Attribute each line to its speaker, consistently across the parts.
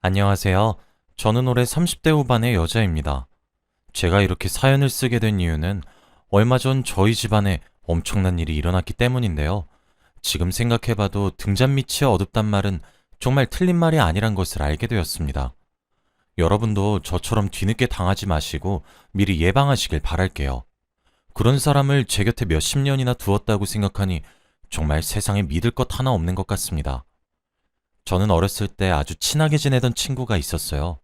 Speaker 1: 안녕하세요. 저는 올해 30대 후반의 여자입니다. 제가 이렇게 사연을 쓰게 된 이유는 얼마 전 저희 집안에 엄청난 일이 일어났기 때문인데요. 지금 생각해봐도 등잔 밑이 어둡단 말은 정말 틀린 말이 아니란 것을 알게 되었습니다. 여러분도 저처럼 뒤늦게 당하지 마시고 미리 예방하시길 바랄게요. 그런 사람을 제 곁에 몇십 년이나 두었다고 생각하니 정말 세상에 믿을 것 하나 없는 것 같습니다. 저는 어렸을 때 아주 친하게 지내던 친구가 있었어요.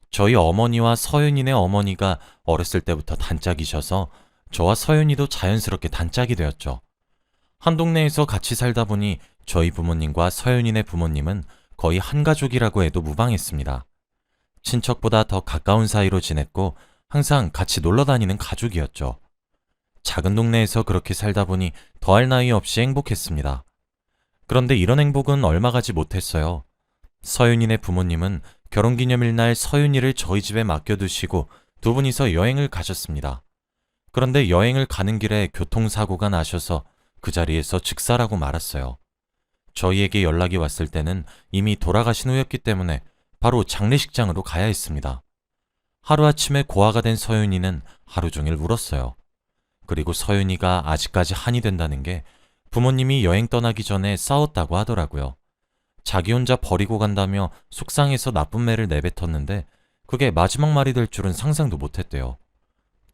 Speaker 1: 저희 어머니와 서윤이네 어머니가 어렸을 때부터 단짝이셔서 저와 서윤이도 자연스럽게 단짝이 되었죠. 한 동네에서 같이 살다 보니 저희 부모님과 서윤이네 부모님은 거의 한 가족이라고 해도 무방했습니다. 친척보다 더 가까운 사이로 지냈고 항상 같이 놀러 다니는 가족이었죠. 작은 동네에서 그렇게 살다 보니 더할 나위 없이 행복했습니다. 그런데 이런 행복은 얼마 가지 못했어요. 서윤이네 부모님은 결혼기념일 날 서윤이를 저희 집에 맡겨두시고 두 분이서 여행을 가셨습니다. 그런데 여행을 가는 길에 교통사고가 나셔서 그 자리에서 즉사라고 말았어요. 저희에게 연락이 왔을 때는 이미 돌아가신 후였기 때문에 바로 장례식장으로 가야 했습니다. 하루아침에 고아가 된 서윤이는 하루 종일 울었어요. 그리고 서윤이가 아직까지 한이 된다는 게 부모님이 여행 떠나기 전에 싸웠다고 하더라고요. 자기 혼자 버리고 간다며 속상해서 나쁜 매를 내뱉었는데 그게 마지막 말이 될 줄은 상상도 못했대요.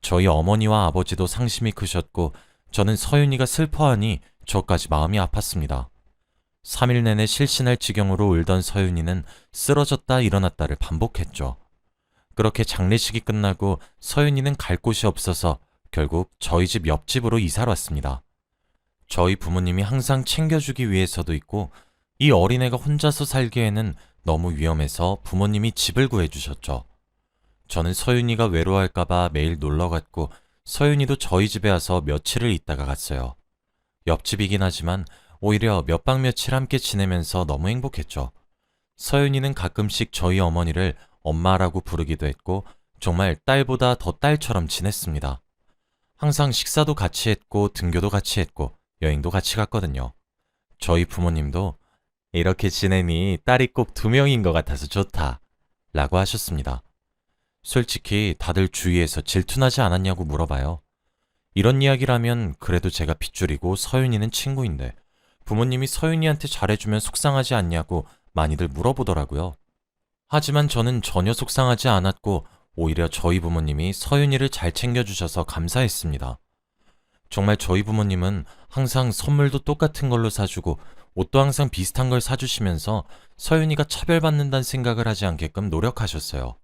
Speaker 1: 저희 어머니와 아버지도 상심이 크셨고 저는 서윤이가 슬퍼하니 저까지 마음이 아팠습니다. 3일 내내 실신할 지경으로 울던 서윤이는 쓰러졌다 일어났다를 반복했죠. 그렇게 장례식이 끝나고 서윤이는 갈 곳이 없어서 결국 저희 집 옆집으로 이사를 왔습니다. 저희 부모님이 항상 챙겨주기 위해서도 있고 이 어린애가 혼자서 살기에는 너무 위험해서 부모님이 집을 구해주셨죠. 저는 서윤이가 외로워할까봐 매일 놀러 갔고 서윤이도 저희 집에 와서 며칠을 있다가 갔어요. 옆집이긴 하지만 오히려 몇 박 며칠 함께 지내면서 너무 행복했죠. 서윤이는 가끔씩 저희 어머니를 엄마라고 부르기도 했고 정말 딸보다 더 딸처럼 지냈습니다. 항상 식사도 같이 했고 등교도 같이 했고 여행도 같이 갔거든요. 저희 부모님도 이렇게 지내니 딸이 꼭 2명인 것 같아서 좋다 라고 하셨습니다. 솔직히 다들 주위에서 질투나지 않았냐고 물어봐요. 이런 이야기라면 그래도 제가 핏줄이고 서윤이는 친구인데 부모님이 서윤이한테 잘해주면 속상하지 않냐고 많이들 물어보더라고요. 하지만 저는 전혀 속상하지 않았고 오히려 저희 부모님이 서윤이를 잘 챙겨주셔서 감사했습니다. 정말 저희 부모님은 항상 선물도 똑같은 걸로 사주고 옷도 항상 비슷한 걸 사주시면서 서윤이가 차별받는다는 생각을 하지 않게끔 노력하셨어요.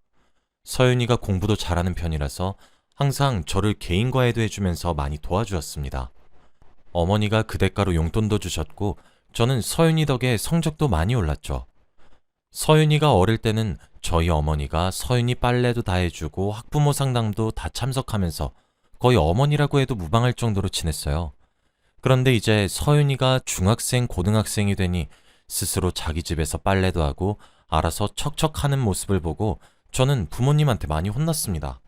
Speaker 1: 서윤이가 공부도 잘하는 편이라서 항상 저를 개인과외도 해주면서 많이 도와주었습니다. 어머니가 그 대가로 용돈도 주셨고 저는 서윤이 덕에 성적도 많이 올랐죠. 서윤이가 어릴 때는 저희 어머니가 서윤이 빨래도 다 해주고 학부모 상담도 다 참석하면서 거의 어머니라고 해도 무방할 정도로 지냈어요. 그런데 이제 서윤이가 중학생, 고등학생이 되니 스스로 자기 집에서 빨래도 하고 알아서 척척하는 모습을 보고 저는 부모님한테 많이 혼났습니다.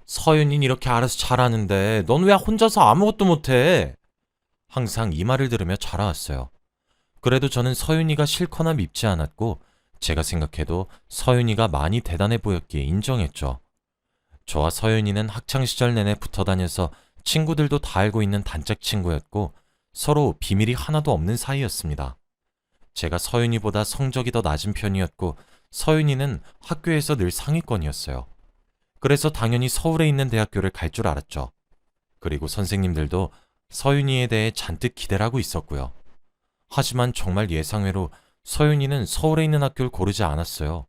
Speaker 1: 서윤이는 이렇게 알아서 잘하는데 넌 왜 혼자서 아무것도 못해? 항상 이 말을 들으며 자라왔어요. 그래도 저는 서윤이가 싫거나 밉지 않았고 제가 생각해도 서윤이가 많이 대단해 보였기에 인정했죠. 저와 서윤이는 학창시절 내내 붙어 다녀서 친구들도 다 알고 있는 단짝 친구였고 서로 비밀이 하나도 없는 사이였습니다. 제가 서윤이보다 성적이 더 낮은 편이었고 서윤이는 학교에서 늘 상위권이었어요. 그래서 당연히 서울에 있는 대학교를 갈 줄 알았죠. 그리고 선생님들도 서윤이에 대해 잔뜩 기대를 하고 있었고요. 하지만 정말 예상외로 서윤이는 서울에 있는 학교를 고르지 않았어요.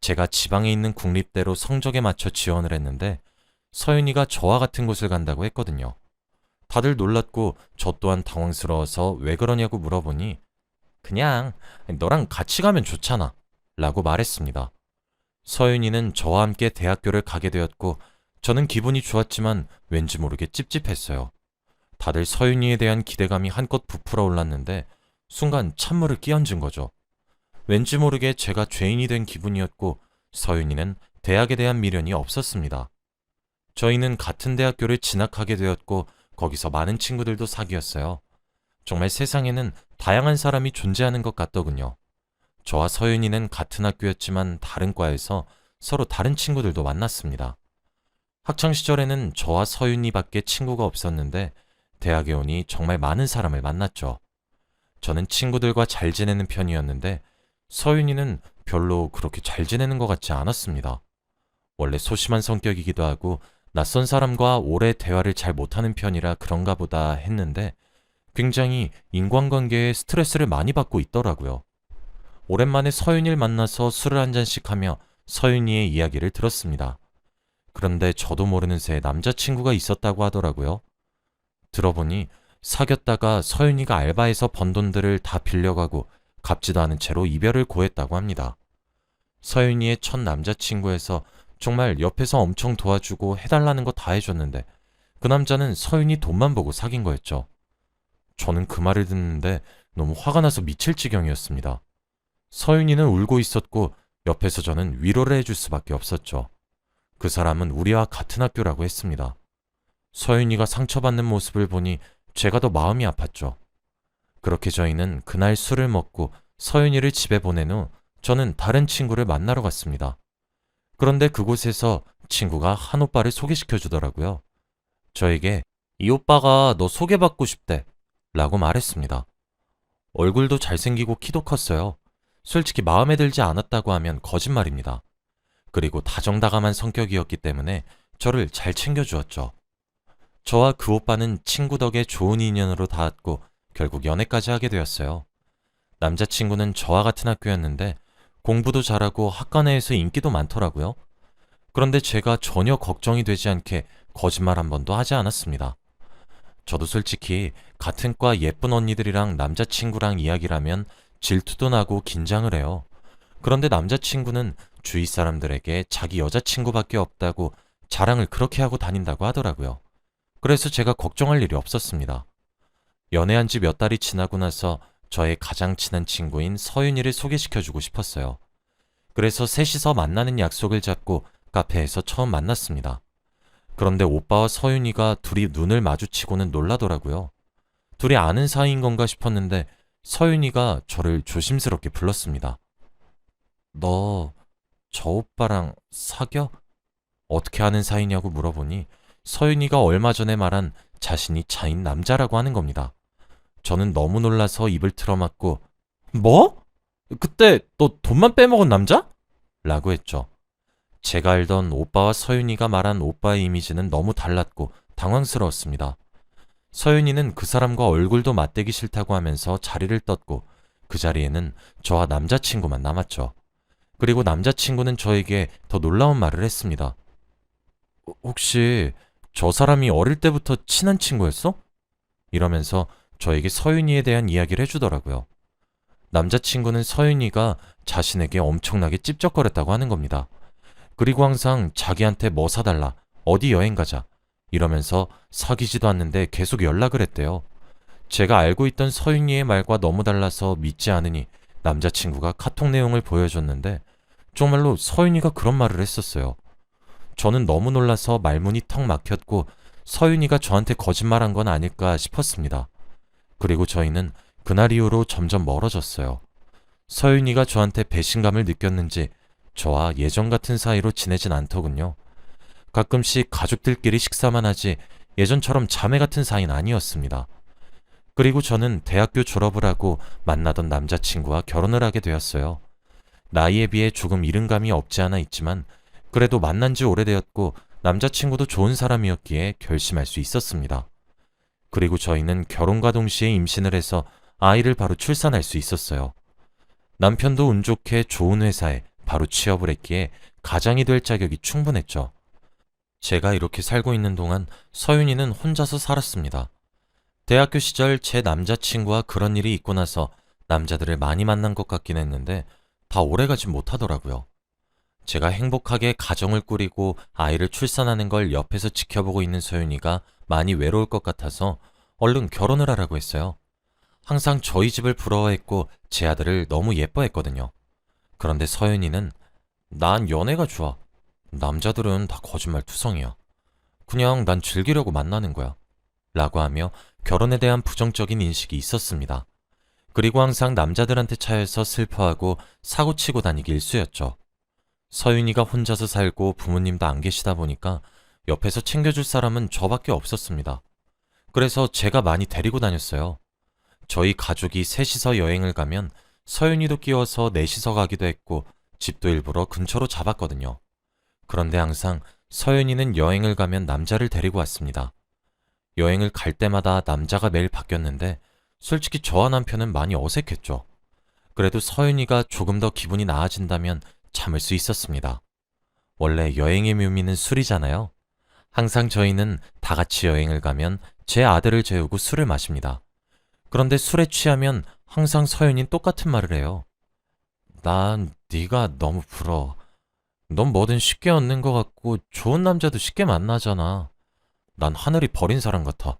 Speaker 1: 제가 지방에 있는 국립대로 성적에 맞춰 지원을 했는데 서윤이가 저와 같은 곳을 간다고 했거든요. 다들 놀랐고 저 또한 당황스러워서 왜 그러냐고 물어보니 그냥 너랑 같이 가면 좋잖아 라고 말했습니다. 서윤이는 저와 함께 대학교를 가게 되었고 저는 기분이 좋았지만 왠지 모르게 찝찝했어요. 다들 서윤이에 대한 기대감이 한껏 부풀어 올랐는데 순간 찬물을 끼얹은 거죠. 왠지 모르게 제가 죄인이 된 기분이었고 서윤이는 대학에 대한 미련이 없었습니다. 저희는 같은 대학교를 진학하게 되었고 거기서 많은 친구들도 사귀었어요. 정말 세상에는 다양한 사람이 존재하는 것 같더군요. 저와 서윤이는 같은 학교였지만 다른 과에서 서로 다른 친구들도 만났습니다. 학창 시절에는 저와 서윤이밖에 친구가 없었는데 대학에 오니 정말 많은 사람을 만났죠. 저는 친구들과 잘 지내는 편이었는데 서윤이는 별로 그렇게 잘 지내는 것 같지 않았습니다. 원래 소심한 성격이기도 하고 낯선 사람과 오래 대화를 잘 못하는 편이라 그런가 보다 했는데 굉장히 인간관계에 스트레스를 많이 받고 있더라고요. 오랜만에 서윤이를 만나서 술을 한 잔씩 하며 서윤이의 이야기를 들었습니다. 그런데 저도 모르는 새에 남자친구가 있었다고 하더라고요. 들어보니 사귀었다가 서윤이가 알바해서 번 돈들을 다 빌려가고 갚지도 않은 채로 이별을 고했다고 합니다. 서윤이의 첫 남자친구에서 정말 옆에서 엄청 도와주고 해달라는 거 다 해줬는데 그 남자는 서윤이 돈만 보고 사귄 거였죠. 저는 그 말을 듣는데 너무 화가 나서 미칠 지경이었습니다. 서윤이는 울고 있었고 옆에서 저는 위로를 해줄 수밖에 없었죠. 그 사람은 우리와 같은 학교라고 했습니다. 서윤이가 상처받는 모습을 보니 제가 더 마음이 아팠죠. 그렇게 저희는 그날 술을 먹고 서윤이를 집에 보낸 후 저는 다른 친구를 만나러 갔습니다. 그런데 그곳에서 친구가 한 오빠를 소개시켜 주더라고요. 저에게 이 오빠가 너 소개받고 싶대 라고 말했습니다. 얼굴도 잘생기고 키도 컸어요. 솔직히 마음에 들지 않았다고 하면 거짓말입니다. 그리고 다정다감한 성격이었기 때문에 저를 잘 챙겨주었죠. 저와 그 오빠는 친구 덕에 좋은 인연으로 닿았고 결국 연애까지 하게 되었어요. 남자친구는 저와 같은 학교였는데 공부도 잘하고 학과 내에서 인기도 많더라고요. 그런데 제가 전혀 걱정이 되지 않게 거짓말 한 번도 하지 않았습니다. 저도 솔직히 같은 과 예쁜 언니들이랑 남자친구랑 이야기를 하면 질투도 나고 긴장을 해요. 그런데 남자친구는 주위 사람들에게 자기 여자친구밖에 없다고 자랑을 그렇게 하고 다닌다고 하더라고요. 그래서 제가 걱정할 일이 없었습니다. 연애한 지 몇 달이 지나고 나서 저의 가장 친한 친구인 서윤이를 소개시켜주고 싶었어요. 그래서 셋이서 만나는 약속을 잡고 카페에서 처음 만났습니다. 그런데 오빠와 서윤이가 둘이 눈을 마주치고는 놀라더라고요. 둘이 아는 사이인 건가 싶었는데 서윤이가 저를 조심스럽게 불렀습니다. 너 저 오빠랑 사겨? 어떻게 아는 사이냐고 물어보니 서윤이가 얼마 전에 말한 자신이 차인 남자라고 하는 겁니다. 저는 너무 놀라서 입을 틀어막고 뭐? 그때 너 돈만 빼먹은 남자? 라고 했죠. 제가 알던 오빠와 서윤이가 말한 오빠의 이미지는 너무 달랐고 당황스러웠습니다. 서윤이는 그 사람과 얼굴도 맞대기 싫다고 하면서 자리를 떴고 그 자리에는 저와 남자친구만 남았죠. 그리고 남자친구는 저에게 더 놀라운 말을 했습니다. 혹시 저 사람이 어릴 때부터 친한 친구였어? 이러면서 저에게 서윤이에 대한 이야기를 해주더라고요. 남자친구는 서윤이가 자신에게 엄청나게 찝쩍거렸다고 하는 겁니다. 그리고 항상 자기한테 뭐 사달라, 어디 여행 가자 이러면서 사귀지도 않는데 계속 연락을 했대요. 제가 알고 있던 서윤이의 말과 너무 달라서 믿지 않으니 남자친구가 카톡 내용을 보여줬는데 정말로 서윤이가 그런 말을 했었어요. 저는 너무 놀라서 말문이 턱 막혔고 서윤이가 저한테 거짓말한 건 아닐까 싶었습니다. 그리고 저희는 그날 이후로 점점 멀어졌어요. 서윤이가 저한테 배신감을 느꼈는지 저와 예전 같은 사이로 지내진 않더군요. 가끔씩 가족들끼리 식사만 하지 예전처럼 자매 같은 사이는 아니었습니다. 그리고 저는 대학교 졸업을 하고 만나던 남자친구와 결혼을 하게 되었어요. 나이에 비해 조금 이른감이 없지 않아 있지만 그래도 만난 지 오래되었고 남자친구도 좋은 사람이었기에 결심할 수 있었습니다. 그리고 저희는 결혼과 동시에 임신을 해서 아이를 바로 출산할 수 있었어요. 남편도 운 좋게 좋은 회사에 바로 취업을 했기에 가장이 될 자격이 충분했죠. 제가 이렇게 살고 있는 동안 서윤이는 혼자서 살았습니다. 대학교 시절 제 남자친구와 그런 일이 있고 나서 남자들을 많이 만난 것 같긴 했는데 다 오래가진 못하더라고요. 제가 행복하게 가정을 꾸리고 아이를 출산하는 걸 옆에서 지켜보고 있는 서윤이가 많이 외로울 것 같아서 얼른 결혼을 하라고 했어요. 항상 저희 집을 부러워했고 제 아들을 너무 예뻐했거든요. 그런데 서윤이는 난 연애가 좋아. 남자들은 다 거짓말 투성이야. 그냥 난 즐기려고 만나는 거야. 라고 하며 결혼에 대한 부정적인 인식이 있었습니다. 그리고 항상 남자들한테 차여서 슬퍼하고 사고치고 다니기 일쑤였죠. 서윤이가 혼자서 살고 부모님도 안 계시다 보니까 옆에서 챙겨줄 사람은 저밖에 없었습니다. 그래서 제가 많이 데리고 다녔어요. 저희 가족이 셋이서 여행을 가면 서윤이도 끼워서 넷이서 가기도 했고 집도 일부러 근처로 잡았거든요. 그런데 항상 서윤이는 여행을 가면 남자를 데리고 왔습니다. 여행을 갈 때마다 남자가 매일 바뀌었는데 솔직히 저와 남편은 많이 어색했죠. 그래도 서윤이가 조금 더 기분이 나아진다면 참을 수 있었습니다. 원래 여행의 묘미는 술이잖아요. 항상 저희는 다 같이 여행을 가면 제 아들을 재우고 술을 마십니다. 그런데 술에 취하면 항상 서윤이는 똑같은 말을 해요. 난 네가 너무 부러워. 넌 뭐든 쉽게 얻는 것 같고 좋은 남자도 쉽게 만나잖아. 난 하늘이 버린 사람 같아.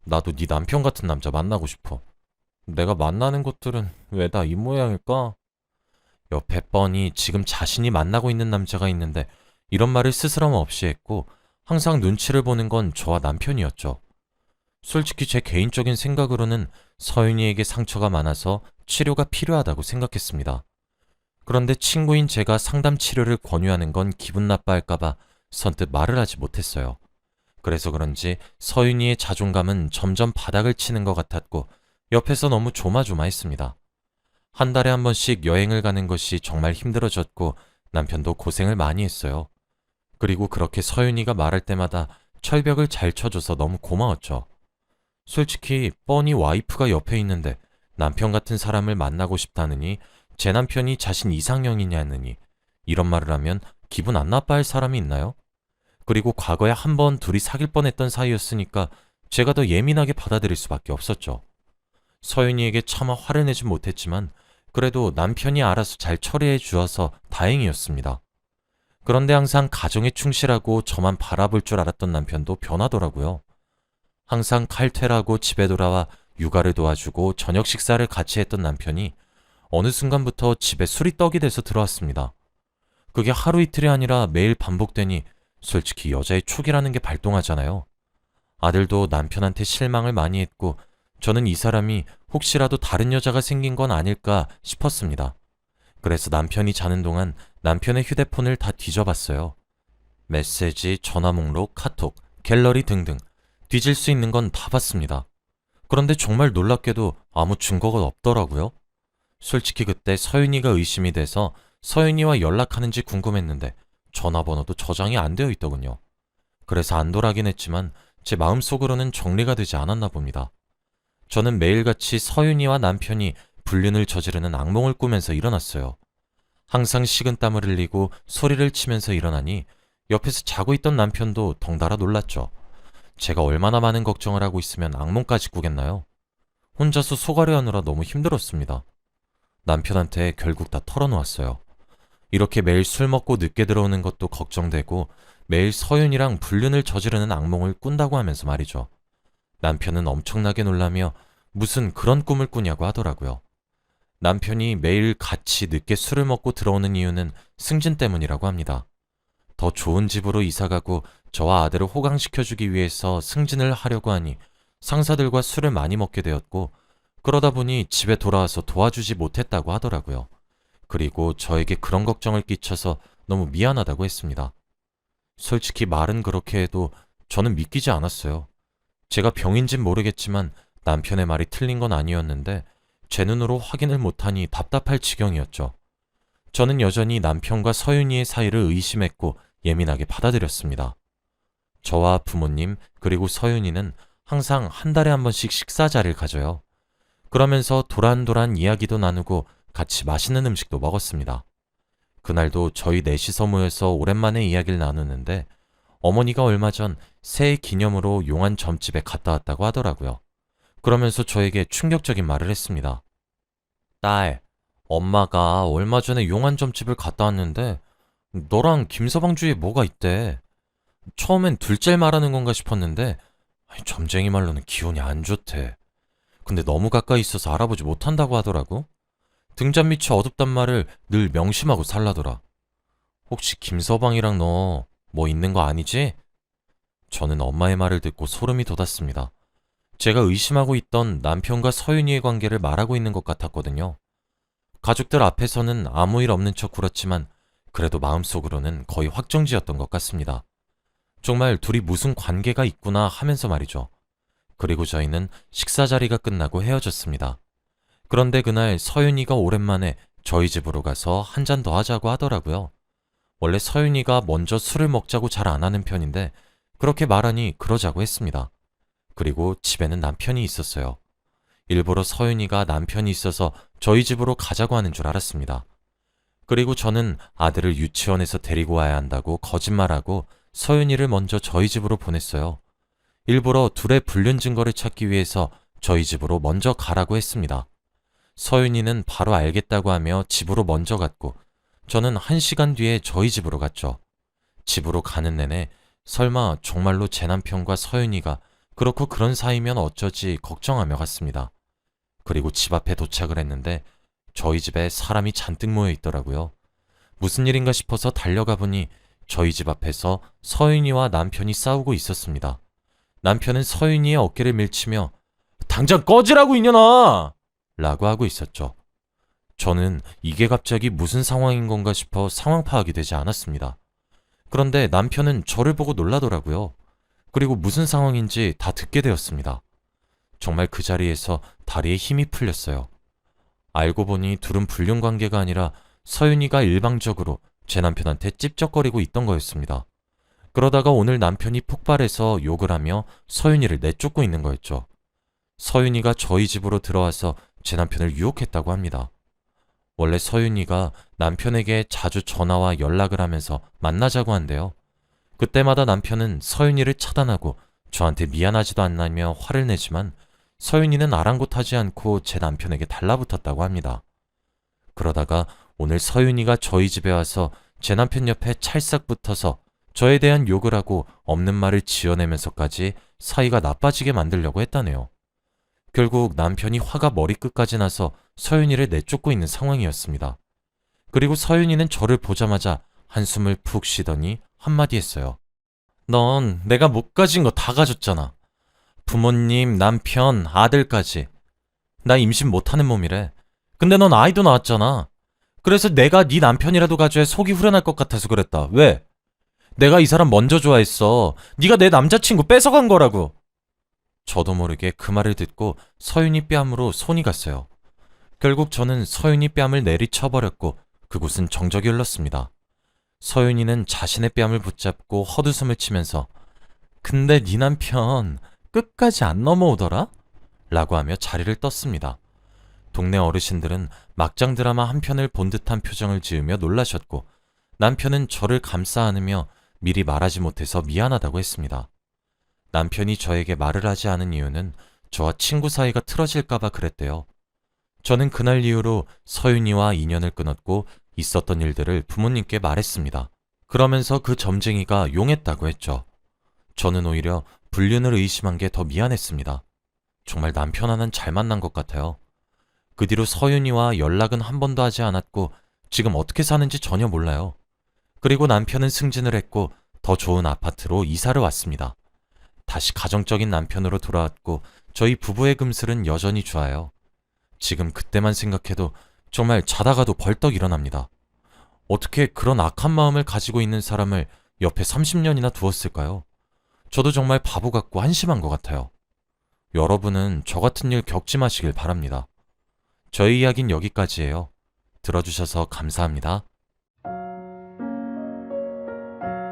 Speaker 1: 나도 네 남편 같은 남자 만나고 싶어. 내가 만나는 것들은 왜 다 이 모양일까? 옆에 뻔히 지금 자신이 만나고 있는 남자가 있는데 이런 말을 스스럼 없이 했고 항상 눈치를 보는 건 저와 남편이었죠. 솔직히 제 개인적인 생각으로는 서윤이에게 상처가 많아서 치료가 필요하다고 생각했습니다. 그런데 친구인 제가 상담 치료를 권유하는 건 기분 나빠할까봐 선뜻 말을 하지 못했어요. 그래서 그런지 서윤이의 자존감은 점점 바닥을 치는 것 같았고 옆에서 너무 조마조마했습니다. 한 달에 한 번씩 여행을 가는 것이 정말 힘들어졌고 남편도 고생을 많이 했어요. 그리고 그렇게 서윤이가 말할 때마다 철벽을 잘 쳐줘서 너무 고마웠죠. 솔직히 뻔히 와이프가 옆에 있는데 남편 같은 사람을 만나고 싶다느니 제 남편이 자신 이상형이냐느니 이런 말을 하면 기분 안 나빠할 사람이 있나요? 그리고 과거에 한 번 둘이 사귈 뻔했던 사이였으니까 제가 더 예민하게 받아들일 수밖에 없었죠. 서윤이에게 차마 화를 내진 못했지만 그래도 남편이 알아서 잘 처리해 주어서 다행이었습니다. 그런데 항상 가정에 충실하고 저만 바라볼 줄 알았던 남편도 변하더라고요. 항상 칼퇴라고 집에 돌아와 육아를 도와주고 저녁 식사를 같이 했던 남편이 어느 순간부터 집에 술이 떡이 돼서 들어왔습니다. 그게 하루 이틀이 아니라 매일 반복되니 솔직히 여자의 촉이라는 게 발동하잖아요. 아들도 남편한테 실망을 많이 했고 저는 이 사람이 혹시라도 다른 여자가 생긴 건 아닐까 싶었습니다. 그래서 남편이 자는 동안 남편의 휴대폰을 다 뒤져봤어요. 메시지, 전화 목록, 카톡, 갤러리 등등 뒤질 수 있는 건 다 봤습니다. 그런데 정말 놀랍게도 아무 증거가 없더라고요. 솔직히 그때 서윤이가 의심이 돼서 서윤이와 연락하는지 궁금했는데 전화번호도 저장이 안 되어 있더군요. 그래서 안돌아긴 했지만 제 마음속으로는 정리가 되지 않았나 봅니다. 저는 매일같이 서윤이와 남편이 불륜을 저지르는 악몽을 꾸면서 일어났어요. 항상 식은땀을 흘리고 소리를 치면서 일어나니 옆에서 자고 있던 남편도 덩달아 놀랐죠. 제가 얼마나 많은 걱정을 하고 있으면 악몽까지 꾸겠나요? 혼자서 속아려하느라 너무 힘들었습니다. 남편한테 결국 다 털어놓았어요. 이렇게 매일 술 먹고 늦게 들어오는 것도 걱정되고 매일 서윤이랑 불륜을 저지르는 악몽을 꾼다고 하면서 말이죠. 남편은 엄청나게 놀라며 무슨 그런 꿈을 꾸냐고 하더라고요. 남편이 매일 같이 늦게 술을 먹고 들어오는 이유는 승진 때문이라고 합니다. 더 좋은 집으로 이사가고 저와 아들을 호강시켜주기 위해서 승진을 하려고 하니 상사들과 술을 많이 먹게 되었고 그러다 보니 집에 돌아와서 도와주지 못했다고 하더라고요. 그리고 저에게 그런 걱정을 끼쳐서 너무 미안하다고 했습니다. 솔직히 말은 그렇게 해도 저는 믿기지 않았어요. 제가 병인진 모르겠지만 남편의 말이 틀린 건 아니었는데 제 눈으로 확인을 못하니 답답할 지경이었죠. 저는 여전히 남편과 서윤이의 사이를 의심했고 예민하게 받아들였습니다. 저와 부모님 그리고 서윤이는 항상 한 달에 한 번씩 식사 자리를 가져요. 그러면서 도란도란 이야기도 나누고 같이 맛있는 음식도 먹었습니다. 그날도 저희 넷이서 모여서 오랜만에 이야기를 나누는데 어머니가 얼마 전 새해 기념으로 용안 점집에 갔다 왔다고 하더라고요. 그러면서 저에게 충격적인 말을 했습니다. 딸, 엄마가 얼마 전에 용안 점집을 갔다 왔는데 너랑 김서방 주위에 뭐가 있대. 처음엔 둘째 말하는 건가 싶었는데 점쟁이 말로는 기운이 안 좋대. 근데 너무 가까이 있어서 알아보지 못한다고 하더라고. 등잔 밑이 어둡단 말을 늘 명심하고 살라더라. 혹시 김서방이랑 너 뭐 있는 거 아니지? 저는 엄마의 말을 듣고 소름이 돋았습니다. 제가 의심하고 있던 남편과 서윤이의 관계를 말하고 있는 것 같았거든요. 가족들 앞에서는 아무 일 없는 척 굴었지만 그래도 마음속으로는 거의 확정지었던 것 같습니다. 정말 둘이 무슨 관계가 있구나 하면서 말이죠. 그리고 저희는 식사 자리가 끝나고 헤어졌습니다. 그런데 그날 서윤이가 오랜만에 저희 집으로 가서 한 잔 더 하자고 하더라고요. 원래 서윤이가 먼저 술을 먹자고 잘 안 하는 편인데 그렇게 말하니 그러자고 했습니다. 그리고 집에는 남편이 있었어요. 일부러 서윤이가 남편이 있어서 저희 집으로 가자고 하는 줄 알았습니다. 그리고 저는 아들을 유치원에서 데리고 와야 한다고 거짓말하고 서윤이를 먼저 저희 집으로 보냈어요. 일부러 둘의 불륜 증거를 찾기 위해서 저희 집으로 먼저 가라고 했습니다. 서윤이는 바로 알겠다고 하며 집으로 먼저 갔고 저는 1시간 뒤에 저희 집으로 갔죠. 집으로 가는 내내 설마 정말로 제 남편과 서윤이가 그렇고 그런 사이면 어쩌지 걱정하며 갔습니다. 그리고 집 앞에 도착을 했는데 저희 집에 사람이 잔뜩 모여 있더라고요. 무슨 일인가 싶어서 달려가 보니 저희 집 앞에서 서윤이와 남편이 싸우고 있었습니다. 남편은 서윤이의 어깨를 밀치며 당장 꺼지라고 이년아! 라고 하고 있었죠. 저는 이게 갑자기 무슨 상황인 건가 싶어 상황 파악이 되지 않았습니다. 그런데 남편은 저를 보고 놀라더라고요. 그리고 무슨 상황인지 다 듣게 되었습니다. 정말 그 자리에서 다리에 힘이 풀렸어요. 알고 보니 둘은 불륜 관계가 아니라 서윤이가 일방적으로 제 남편한테 찝쩍거리고 있던 거였습니다. 그러다가 오늘 남편이 폭발해서 욕을 하며 서윤이를 내쫓고 있는 거였죠. 서윤이가 저희 집으로 들어와서 제 남편을 유혹했다고 합니다. 원래 서윤이가 남편에게 자주 전화와 연락을 하면서 만나자고 한대요. 그때마다 남편은 서윤이를 차단하고 저한테 미안하지도 않나며 화를 내지만 서윤이는 아랑곳하지 않고 제 남편에게 달라붙었다고 합니다. 그러다가 오늘 서윤이가 저희 집에 와서 제 남편 옆에 찰싹 붙어서 저에 대한 욕을 하고 없는 말을 지어내면서까지 사이가 나빠지게 만들려고 했다네요. 결국 남편이 화가 머리끝까지 나서 서윤이를 내쫓고 있는 상황이었습니다. 그리고 서윤이는 저를 보자마자 한숨을 푹 쉬더니 한마디 했어요. 넌 내가 못 가진 거 다 가졌잖아. 부모님, 남편, 아들까지. 나 임신 못하는 몸이래. 근데 넌 아이도 낳았잖아. 그래서 내가 네 남편이라도 가져야 속이 후련할 것 같아서 그랬다. 왜? 내가 이 사람 먼저 좋아했어. 네가 내 남자친구 뺏어간 거라고. 저도 모르게 그 말을 듣고 서윤이 뺨으로 손이 갔어요. 결국 저는 서윤이 뺨을 내리쳐버렸고 그곳은 정적이 흘렀습니다. 서윤이는 자신의 뺨을 붙잡고 헛웃음을 치면서 근데 네 남편 끝까지 안 넘어오더라? 라고 하며 자리를 떴습니다. 동네 어르신들은 막장 드라마 한 편을 본 듯한 표정을 지으며 놀라셨고 남편은 저를 감싸 안으며 미리 말하지 못해서 미안하다고 했습니다. 남편이 저에게 말을 하지 않은 이유는 저와 친구 사이가 틀어질까봐 그랬대요. 저는 그날 이후로 서윤이와 인연을 끊었고 있었던 일들을 부모님께 말했습니다. 그러면서 그 점쟁이가 용했다고 했죠. 저는 오히려 불륜을 의심한 게 더 미안했습니다. 정말 남편 하나는 잘 만난 것 같아요. 그 뒤로 서윤이와 연락은 한 번도 하지 않았고 지금 어떻게 사는지 전혀 몰라요. 그리고 남편은 승진을 했고 더 좋은 아파트로 이사를 왔습니다. 다시 가정적인 남편으로 돌아왔고 저희 부부의 금슬은 여전히 좋아요. 지금 그때만 생각해도 정말 자다가도 벌떡 일어납니다. 어떻게 그런 악한 마음을 가지고 있는 사람을 옆에 30년이나 두었을까요? 저도 정말 바보 같고 한심한 것 같아요. 여러분은 저 같은 일 겪지 마시길 바랍니다. 저희 이야기는 여기까지예요. 들어주셔서 감사합니다.